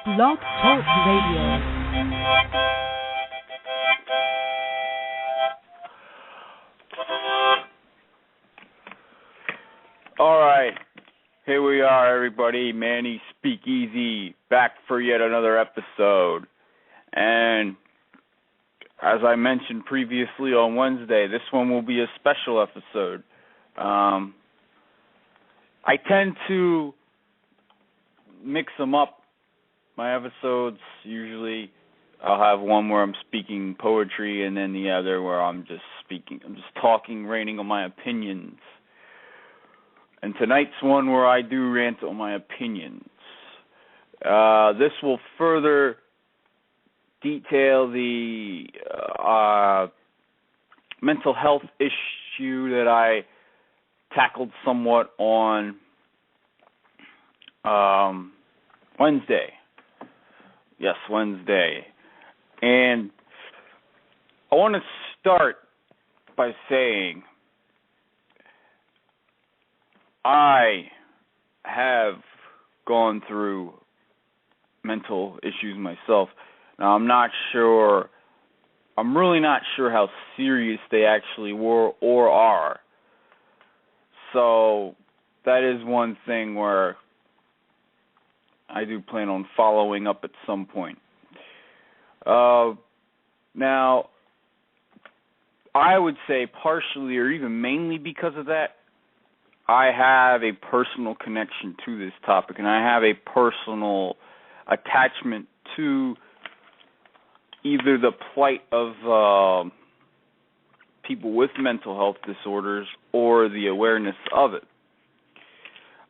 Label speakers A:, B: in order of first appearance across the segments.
A: Blog Talk Radio.
B: All right, here we are, everybody. Manny, Speakeasy, back for yet another episode. And as I mentioned previously on Wednesday, this one will be a special episode. I tend to mix them up. My episodes, usually I'll have one where I'm speaking poetry and then the other where I'm just talking, ranting on my opinions. And tonight's one where I do rant on my opinions. This will further detail the mental health issue that I tackled somewhat on Wednesday. Yes, Wednesday. And I want to start by saying I have gone through mental issues myself. Now, I'm really not sure how serious they actually were or are. So that is one thing where I do plan on following up at some point. Now, I would say partially or even mainly because of that, I have a personal connection to this topic, and I have a personal attachment to either the plight of people with mental health disorders or the awareness of it.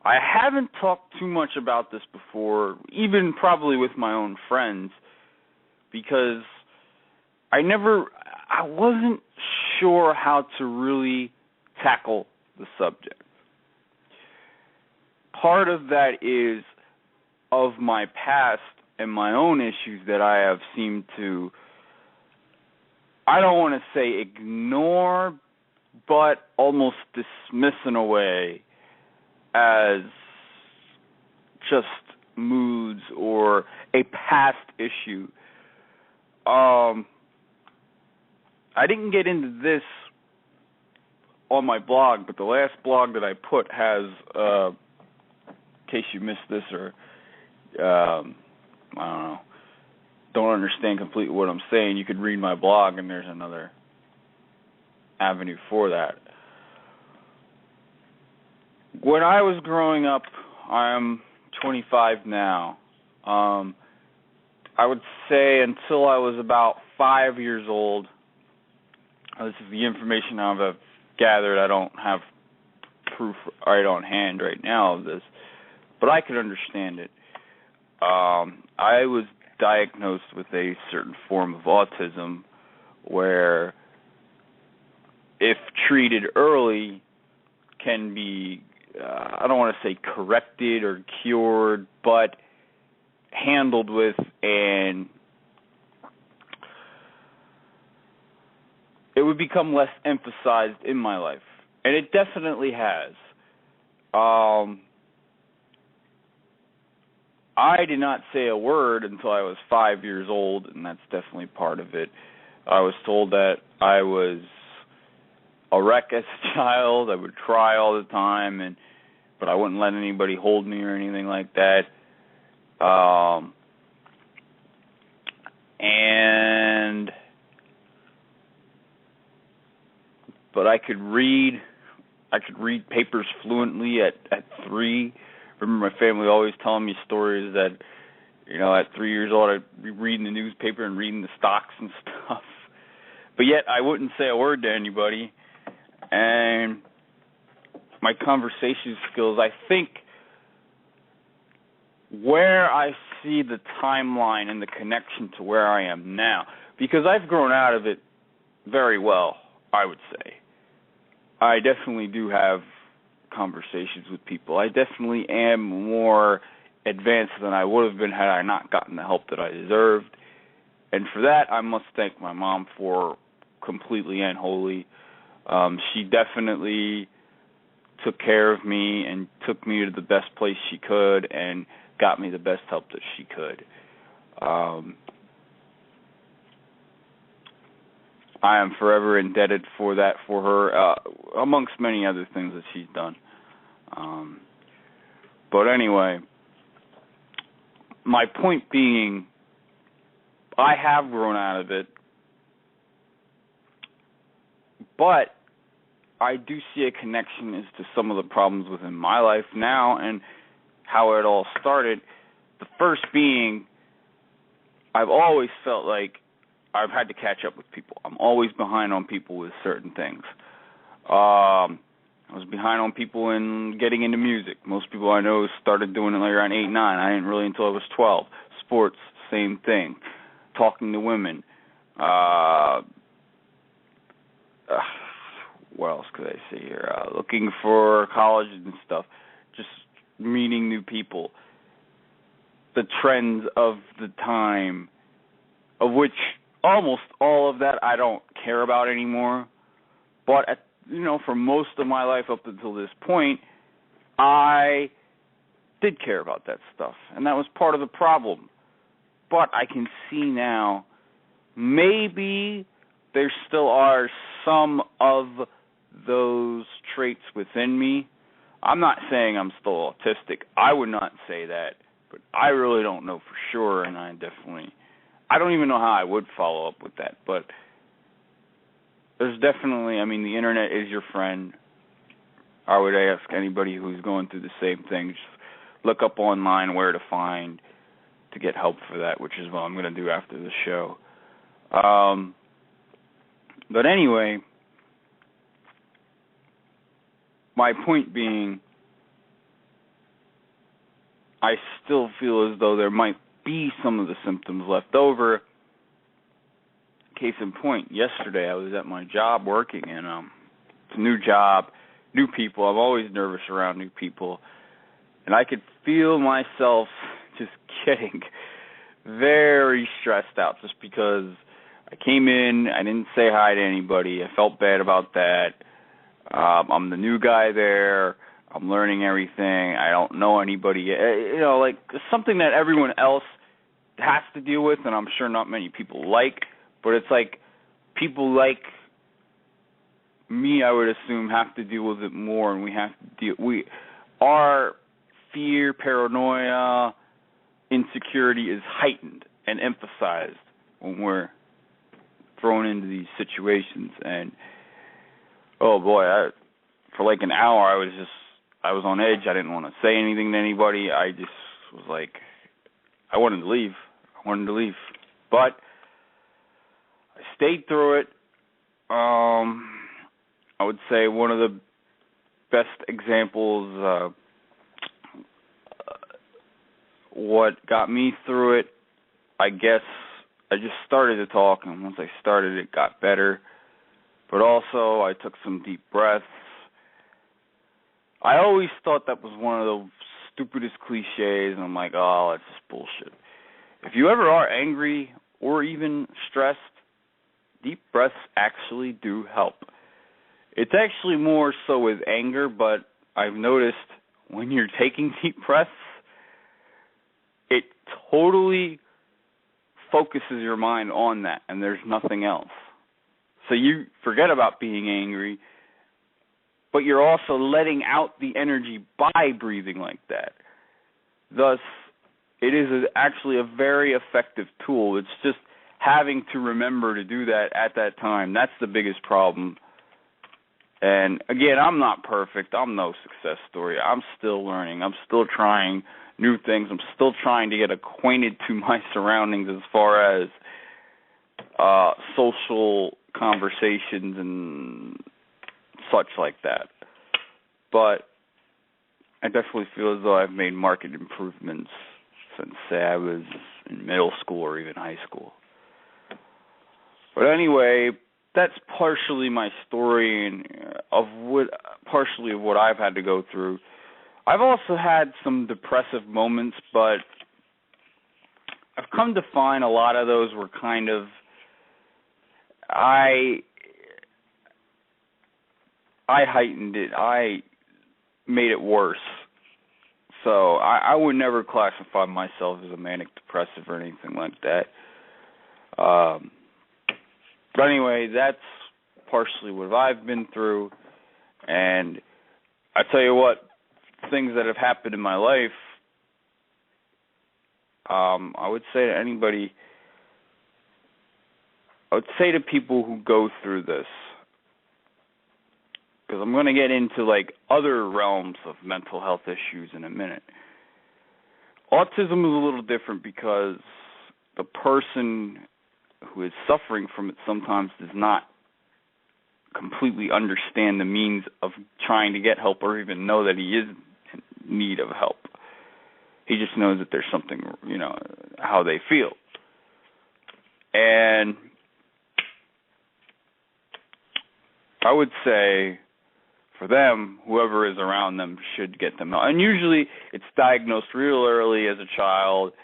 B: I haven't talked too much about this before, even probably with my own friends, because I wasn't sure how to really tackle the subject. Part of that is of my past and my own issues that I have seemed to, I don't want to say ignore, but almost dismiss in a way as just moods or a past issue. I didn't get into this on my blog, but the last blog that I put has, in case you missed this or, don't understand completely what I'm saying, you could read my blog and there's another avenue for that. When I was growing up, I'm 25 now. I would say until I was about 5 years old, this is the information I've gathered. I don't have proof right on hand right now of this, but I could understand it. I was diagnosed with a certain form of autism where, if treated early, can be, I don't want to say corrected or cured, but handled with, and it would become less emphasized in my life. And it definitely has. I did not say a word until I was 5 years old, and that's definitely part of it. I was told that I was a wreck as a child. I would cry all the time, but I wouldn't let anybody hold me or anything like that. But I could read papers fluently at 3. Remember my family always telling me stories that, at 3 years old I'd be reading the newspaper and reading the stocks and stuff. But yet I wouldn't say a word to anybody. And my conversation skills, I think where I see the timeline and the connection to where I am now, because I've grown out of it very well, I would say. I definitely do have conversations with people. I definitely am more advanced than I would have been had I not gotten the help that I deserved. And for that, I must thank my mom for completely and wholly. She definitely took care of me and took me to the best place she could and got me the best help that she could. I am forever indebted for that for her, amongst many other things that she's done. But anyway, my point being, I have grown out of it, but I do see a connection as to some of the problems within my life now and how it all started. The first being, I've always felt like I've had to catch up with people. I'm always behind on people with certain things. I was behind on people in getting into music. Most people I know started doing it like around 8, 9. I didn't really until I was 12. Sports, same thing. Talking to women. What else could I say here? Looking for college and stuff. Just meeting new people. The trends of the time, of which almost all of that I don't care about anymore. But, for most of my life up until this point, I did care about that stuff. And that was part of the problem. But I can see now, maybe there still are some of those traits within me. I'm not saying I'm still autistic. I would not say that. But I really don't know for sure, and I don't even know how I would follow up with that. But there's definitely, the internet is your friend. I would ask anybody who's going through the same thing, just look up online where to find to get help for that, which is what I'm going to do after the show. But anyway, my point being, I still feel as though there might be some of the symptoms left over. Case in point, yesterday I was at my job working, and it's a new job, new people. I'm always nervous around new people, and I could feel myself just getting very stressed out just because I came in, I didn't say hi to anybody. I felt bad about that. I'm the new guy there. I'm learning everything. I don't know anybody. Something that everyone else has to deal with, and I'm sure not many people like. But it's like people like me, I would assume, have to deal with it more, and we have to deal. Our fear, paranoia, insecurity is heightened and emphasized when we're thrown into these situations. And oh boy, for like an hour, I was on edge. I didn't want to say anything to anybody. I just was like, I wanted to leave. But I stayed through it. I would say one of the best examples, what got me through it, I guess I just started to talk, and once I started, it got better. But also, I took some deep breaths. I always thought that was one of the stupidest cliches, and I'm like, oh, that's just bullshit. If you ever are angry or even stressed, deep breaths actually do help. It's actually more so with anger, but I've noticed when you're taking deep breaths, it totally focuses your mind on that, and there's nothing else. So you forget about being angry, but you're also letting out the energy by breathing like that. Thus, it is actually a very effective tool. It's just having to remember to do that at that time. That's the biggest problem. And again, I'm not perfect. I'm no success story. I'm still learning. I'm still trying new things. I'm still trying to get acquainted to my surroundings as far as social conversations and such like that. But I definitely feel as though I've made marked improvements since, say, I was in middle school or even high school. But anyway, that's partially my story and partially of what I've had to go through. I've also had some depressive moments, but I've come to find a lot of those were kind of, I heightened it. I made it worse. So I would never classify myself as a manic depressive or anything like that. But anyway, that's partially what I've been through. And I tell you what, things that have happened in my life, I would say to anybody, I would say to people who go through this, because I'm going to get into like other realms of mental health issues in a minute. Autism is a little different because the person who is suffering from it sometimes does not completely understand the means of trying to get help or even know that he is in need of help. He just knows that there's something, how they feel. And I would say for them, whoever is around them should get them help. And usually it's diagnosed real early as a child,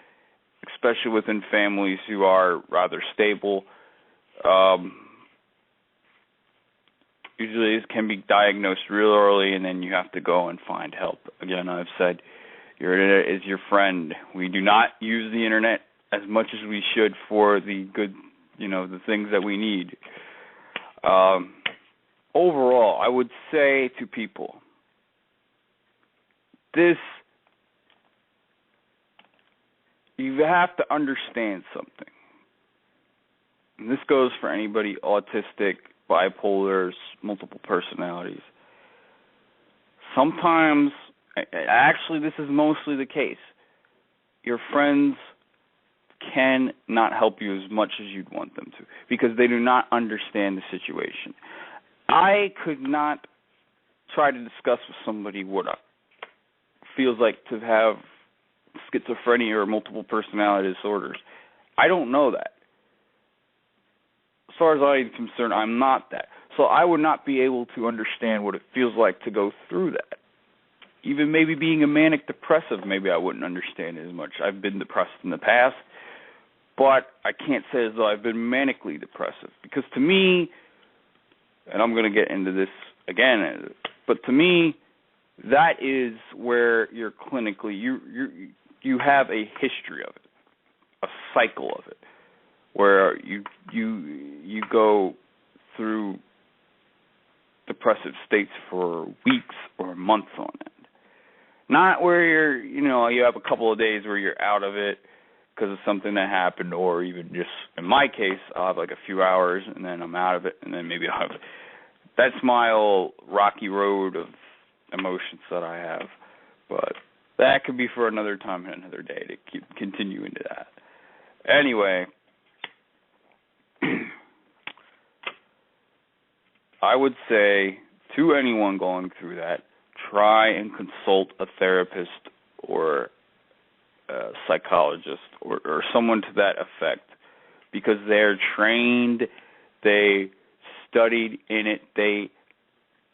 B: especially within families who are rather stable. Usually it can be diagnosed real early, and then you have to go and find help. Again, I've said your internet is your friend. We do not use the internet as much as we should for the good, the things that we need. Overall, I would say to people, you have to understand something. And this goes for anybody autistic, bipolar, multiple personalities. Sometimes, actually this is mostly the case, your friends can not help you as much as you'd want them to because they do not understand the situation. I could not try to discuss with somebody what it feels like to have schizophrenia or multiple personality disorders. I don't know that. As far as I'm concerned, I'm not that. So I would not be able to understand what it feels like to go through that. Even maybe being a manic depressive, maybe I wouldn't understand it as much. I've been depressed in the past, but I can't say as though I've been manically depressive. Because to me, and I'm going to get into this again, but to me, that is where you're clinically, you have a history of it, a cycle of it, where you go through depressive states for weeks or months on end. Not where you have a couple of days where you're out of it because of something that happened, or even just, in my case, I'll have like a few hours and then I'm out of it, and then maybe I'll have, that's my old rocky road of emotions that I have. But that could be for another time and another day to continue into that. Anyway, I would say to anyone going through that, try and consult a therapist or a psychologist or someone to that effect, because they're trained, they studied in it,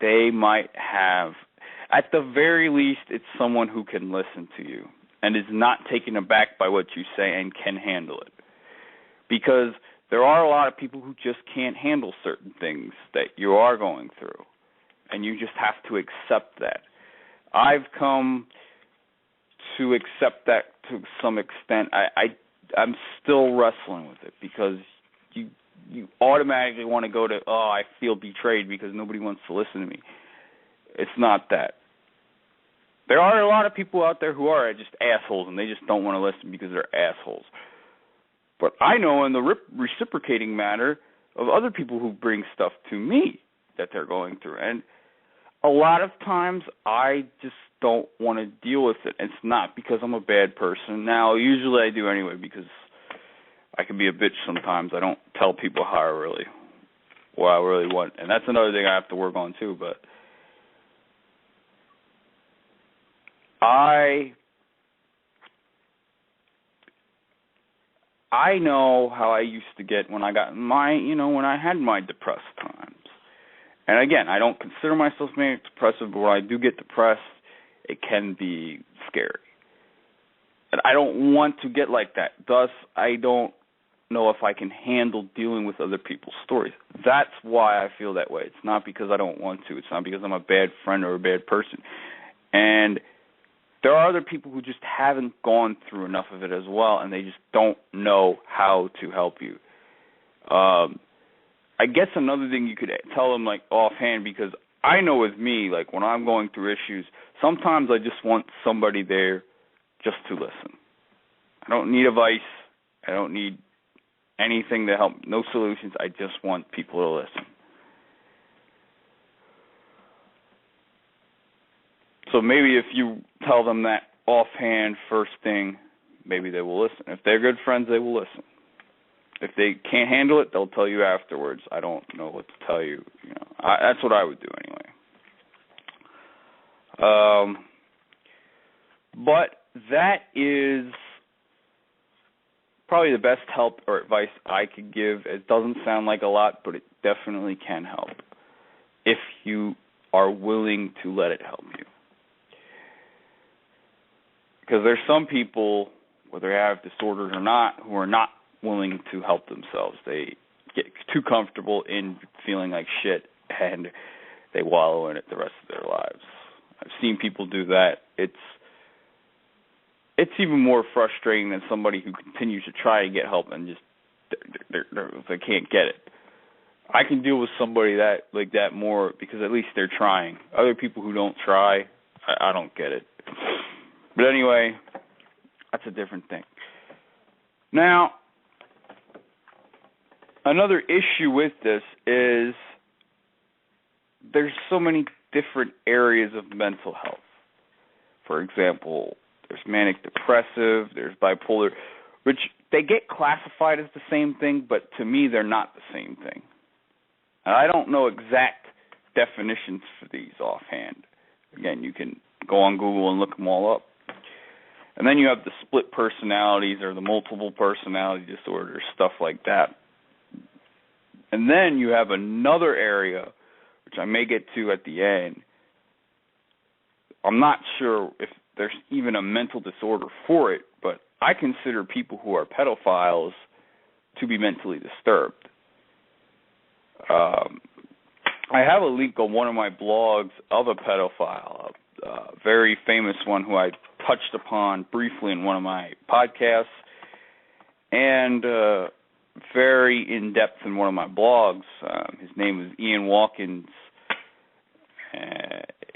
B: they might have, at the very least, it's someone who can listen to you and is not taken aback by what you say and can handle it. Because there are a lot of people who just can't handle certain things that you are going through, and you just have to accept that. I've come to accept that to some extent. I'm still wrestling with it because you automatically want to go to, I feel betrayed because nobody wants to listen to me. It's not that. There are a lot of people out there who are just assholes, and they just don't want to listen because they're assholes. But I know in the reciprocating matter of other people who bring stuff to me that they're going through. And a lot of times I just don't want to deal with it. It's not because I'm a bad person. Now, usually I do anyway because I can be a bitch sometimes. I don't tell people what I really want. And that's another thing I have to work on too. But I know how I used to get when I got when I had my depressed times. And again, I don't consider myself manic depressive, but when I do get depressed, it can be scary. And I don't want to get like that. Thus, I don't know if I can handle dealing with other people's stories. That's why I feel that way. It's not because I don't want to. It's not because I'm a bad friend or a bad person. And there are other people who just haven't gone through enough of it as well, and they just don't know how to help you. I guess another thing you could tell them, like, offhand, because I know with me, like, when I'm going through issues, sometimes I just want somebody there just to listen. I don't need advice. I don't need anything to help. No solutions. I just want people to listen. So maybe if you tell them that offhand first thing, maybe they will listen. If they're good friends, they will listen. If they can't handle it, they'll tell you afterwards. I don't know what to tell you. That's what I would do anyway. But that is probably the best help or advice I could give. It doesn't sound like a lot, but it definitely can help if you are willing to let it help you. Because there's some people, whether they have disorders or not, who are not willing to help themselves. They get too comfortable in feeling like shit, and they wallow in it the rest of their lives. I've seen people do that. It's even more frustrating than somebody who continues to try to get help and just they can't get it. I can deal with somebody like that more because at least they're trying. Other people who don't try, I don't get it. But anyway, that's a different thing. Now, another issue with this is there's so many different areas of mental health. For example, there's manic depressive, there's bipolar, which they get classified as the same thing, but to me they're not the same thing. And I don't know exact definitions for these offhand. Again, you can go on Google and look them all up. And then you have the split personalities or the multiple personality disorders, stuff like that. And then you have another area, which I may get to at the end. I'm not sure if there's even a mental disorder for it, but I consider people who are pedophiles to be mentally disturbed. I have a link on one of my blogs of a pedophile, a very famous one who I touched upon briefly in one of my podcasts, and very in-depth in one of my blogs. His name is Ian Watkins.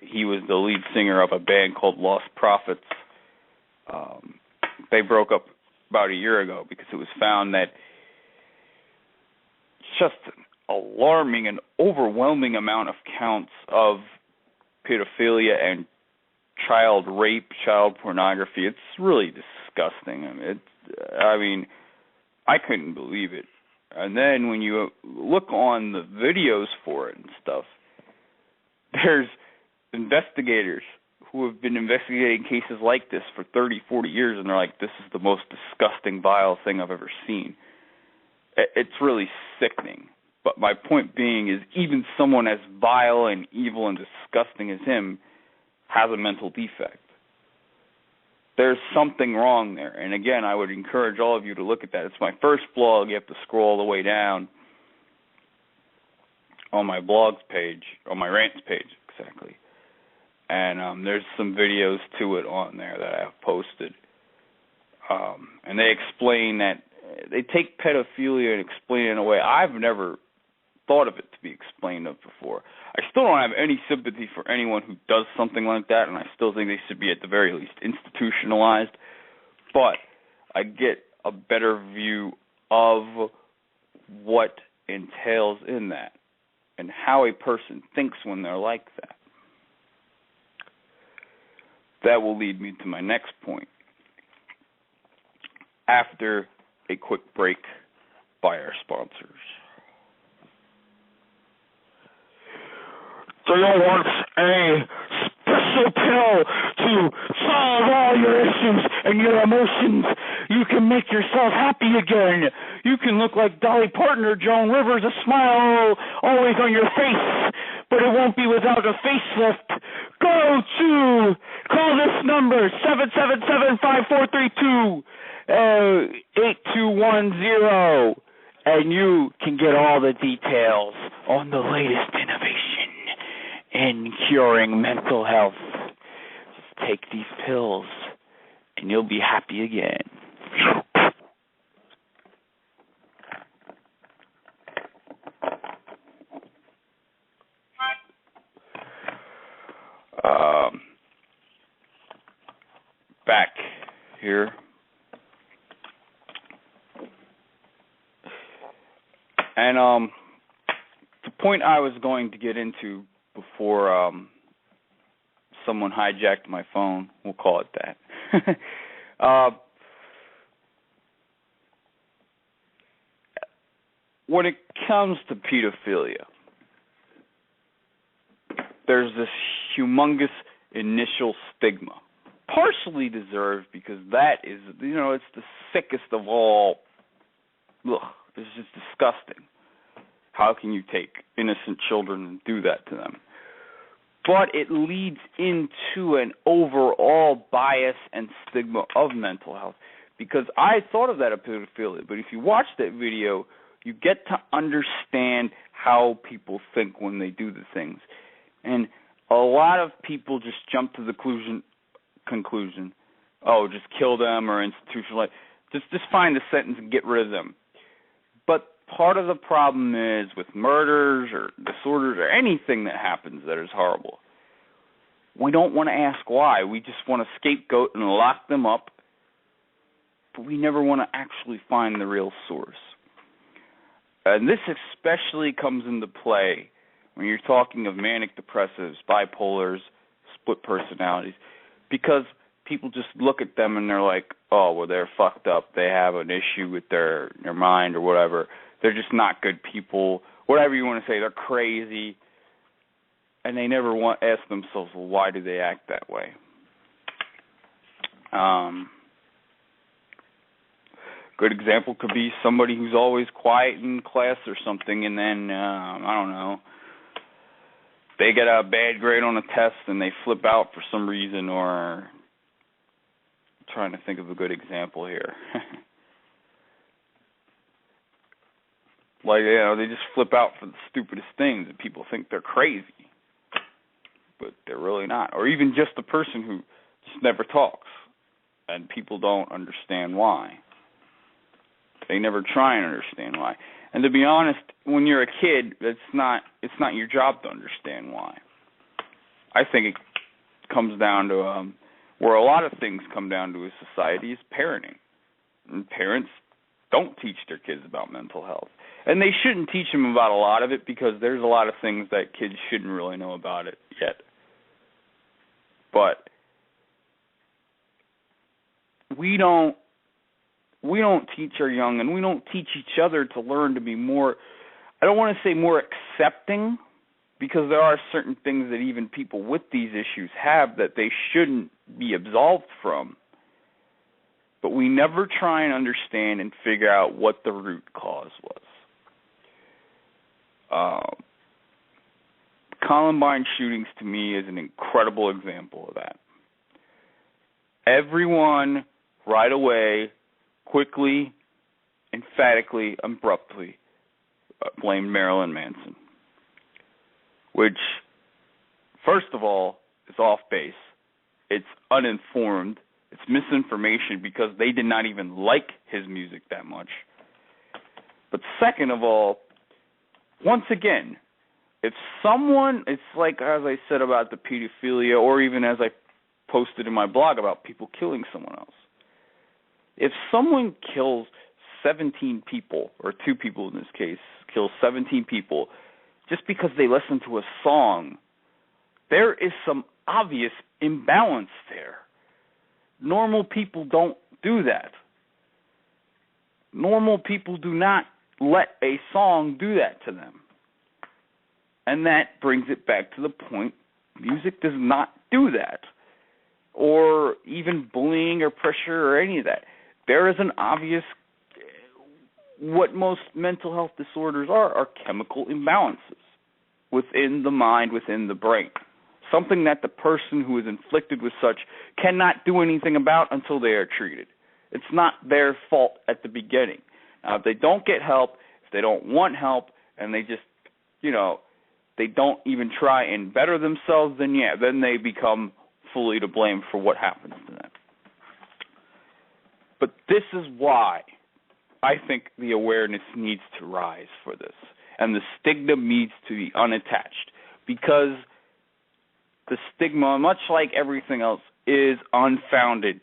B: He was the lead singer of a band called Lost Prophets. They broke up about a year ago because it was found that just an alarming and overwhelming amount of counts of pedophilia and child rape, child pornography. It's really disgusting. I mean, I couldn't believe it. And then when you look on the videos for it and stuff, there's investigators who have been investigating cases like this for 30, 40 years, and they're like, this is the most disgusting, vile thing I've ever seen. It's really sickening. But my point being is even someone as vile and evil and disgusting as him has a mental defect. There's something wrong there. And again, I would encourage all of you to look at that. It's my first blog. You have to scroll all the way down on my blogs page, on my rants page, exactly. And there's some videos to it on there that I have posted. And they explain that, they take pedophilia and explain it in a way I've never thought of it to be explained of before. I still don't have any sympathy for anyone who does something like that, and I still think they should be at the very least institutionalized. But I get a better view of what entails in that and how a person thinks when they're like that. That will lead me to my next point. After a quick break by our sponsors. Do you want a special pill to solve all your issues and your emotions? You can make yourself happy again. You can look like Dolly Parton or Joan Rivers, a smile always on your face, but it won't be without a facelift. Call this number, 777-5432. 8210, and you can get all the details on the latest innovation in curing mental health. Just take these pills and you'll be happy again. Back here. And the point I was going to get into before someone hijacked my phone, we'll call it that. When it comes to pedophilia, there's this humongous initial stigma, partially deserved because that is, it's the sickest of all. Ugh, it's just disgusting. How can you take innocent children and do that to them? But it leads into an overall bias and stigma of mental health, because I thought of that as pedophilia, but if you watch that video, you get to understand how people think when they do the things. And a lot of people just jump to the conclusion, oh, just kill them or institutionalize. Just find a sentence and get rid of them. But part of the problem is with murders or disorders or anything that happens that is horrible, we don't want to ask why. We just want to scapegoat and lock them up, but we never want to actually find the real source. And this especially comes into play when you're talking of manic depressives, bipolars, split personalities, because people just look at them and they're like, oh, well, they're fucked up. They have an issue with their mind or whatever. They're just not good people. Whatever you want to say, they're crazy. And they never ask themselves, well, why do they act that way? Good example could be somebody who's always quiet in class or something, and then, I don't know, they get a bad grade on a test and they flip out for some reason, or I'm trying to think of a good example here. Like, they just flip out for the stupidest things and people think they're crazy, but they're really not. Or even just a person who just never talks and people don't understand why. They never try and understand why. And to be honest, when you're a kid, it's not your job to understand why. I think it comes down to where a lot of things come down to in society is parenting. And parents don't teach their kids about mental health. And they shouldn't teach them about a lot of it, because there's a lot of things that kids shouldn't really know about it yet. But we don't teach our young, and we don't teach each other to learn to be more, I don't want to say more accepting, because there are certain things that even people with these issues have that they shouldn't be absolved from. But we never try and understand and figure out what the root cause was. Columbine shootings, to me, is an incredible example of that. Everyone, right away, quickly, emphatically, abruptly, blamed Marilyn Manson, which, first of all, is off base. It's uninformed. It's misinformation, because they did not even like his music that much. But second of all, once again, if someone, it's like, as I said about the pedophilia, or even as I posted in my blog about people killing someone else. If someone kills 17 people, or 2 people in this case, kills 17 people, just because they listen to a song, there is some obvious imbalance there. Normal people don't do that. Normal people do not let a song do that to them. And that brings it back to the point, music does not do that. Or even bullying or pressure or any of that. There is an obvious, what most mental health disorders are chemical imbalances within the mind, within the brain. Something that the person who is inflicted with such cannot do anything about until they are treated. It's not their fault at the beginning. Now, if they don't get help, if they don't want help, and they just, they don't even try and better themselves, then they become fully to blame for what happens to them. But this is why I think the awareness needs to rise for this, and the stigma needs to be unattached, because the stigma, much like everything else, is unfounded.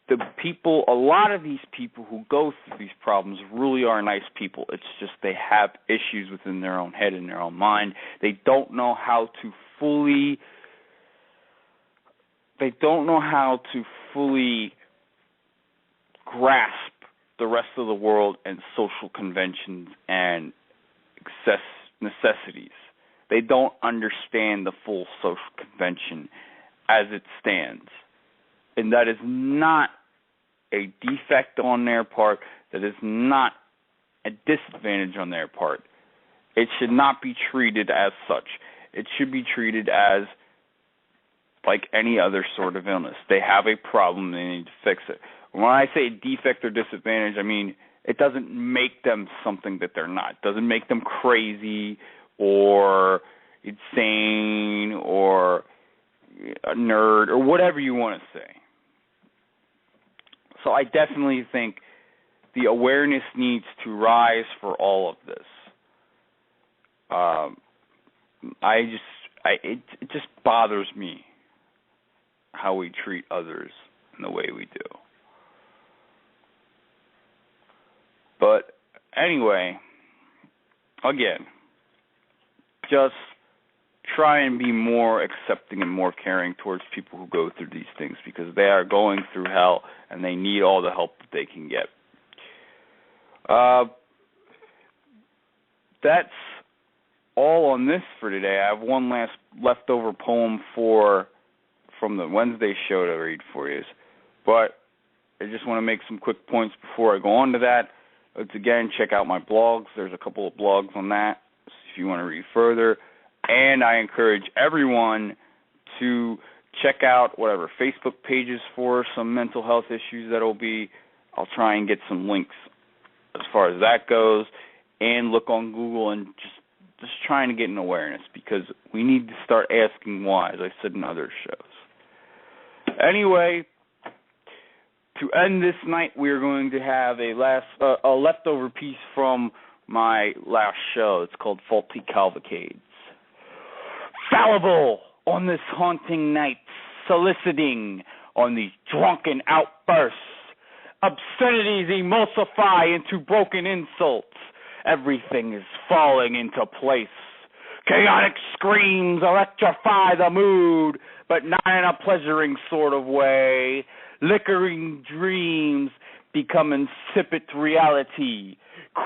B: A lot of these people who go through these problems really are nice people. It's just they have issues within their own head and their own mind. They don't know how to fully grasp the rest of the world and social conventions and necessities. They don't understand the full social convention as it stands. And that is not a defect on their part. That is not a disadvantage on their part. It should not be treated as such. It should be treated as like any other sort of illness. They have a problem, they need to fix it. When I say defect or disadvantage, I mean it doesn't make them something that they're not. It doesn't make them crazy or insane or a nerd or whatever you want to say. So I definitely think the awareness needs to rise for all of this. It just bothers me how we treat others in the way we do. But anyway, again, just try and be more accepting and more caring towards people who go through these things, because they are going through hell and they need all the help that they can get. That's all on this for today. I have one last leftover poem from the Wednesday show to read for you, but I just want to make some quick points before I go on to that. Let's again check out my blogs. There's a couple of blogs on that if you want to read further. And I encourage everyone to check out whatever Facebook pages for some mental health issues that'll be. I'll try and get some links as far as that goes. And look on Google and just trying to get an awareness, because we need to start asking why, as I said in other shows. Anyway, to end this night, we're going to have a leftover piece from my last show. It's called Faulty Cavalcades. Fallible on this haunting night, soliciting on these drunken outbursts. Obscenities emulsify into broken insults. Everything is falling into place. Chaotic screams electrify the mood, but not in a pleasuring sort of way. Liquoring dreams become insipid reality,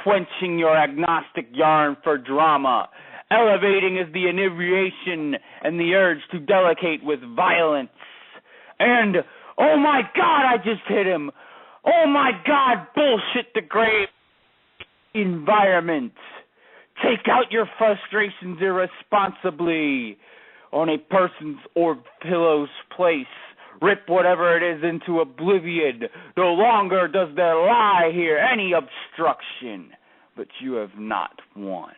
B: quenching your agnostic yearn for drama. Elevating is the inebriation and the urge to delectate with violence. And, oh my God, I just hit him. Oh my God, bullshit the grave environment. Take out your frustrations irresponsibly on a person's or pillow's place. Rip whatever it is into oblivion. No longer does there lie here any obstruction, but you have not won.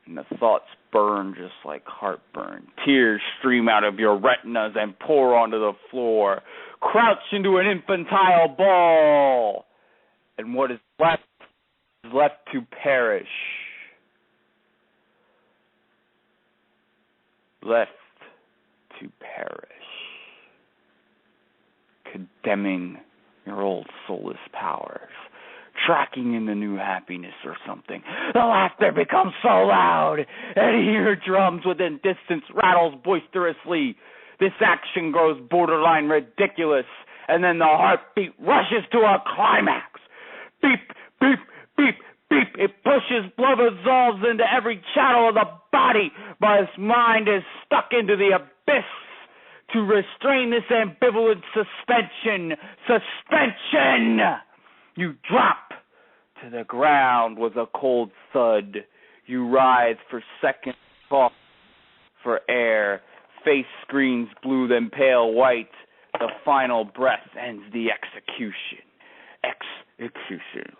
B: And the thoughts burn just like heartburn. Tears stream out of your retinas and pour onto the floor. Crouch into an infantile ball. And what is left to perish. Left to perish. Condemning your old soulless powers. Tracking in the new happiness or something. The laughter becomes so loud, and eardrums within distance rattles boisterously. This action grows borderline ridiculous, and then the heartbeat rushes to a climax. Beep, beep, beep, beep. It pushes, blood dissolves into every channel of the body, but his mind is stuck into the abyss. To restrain this ambivalent suspension, you drop to the ground with a cold thud. You writhe for seconds, cough for air. Face screens blue, then pale white. The final breath ends the execution. Execution.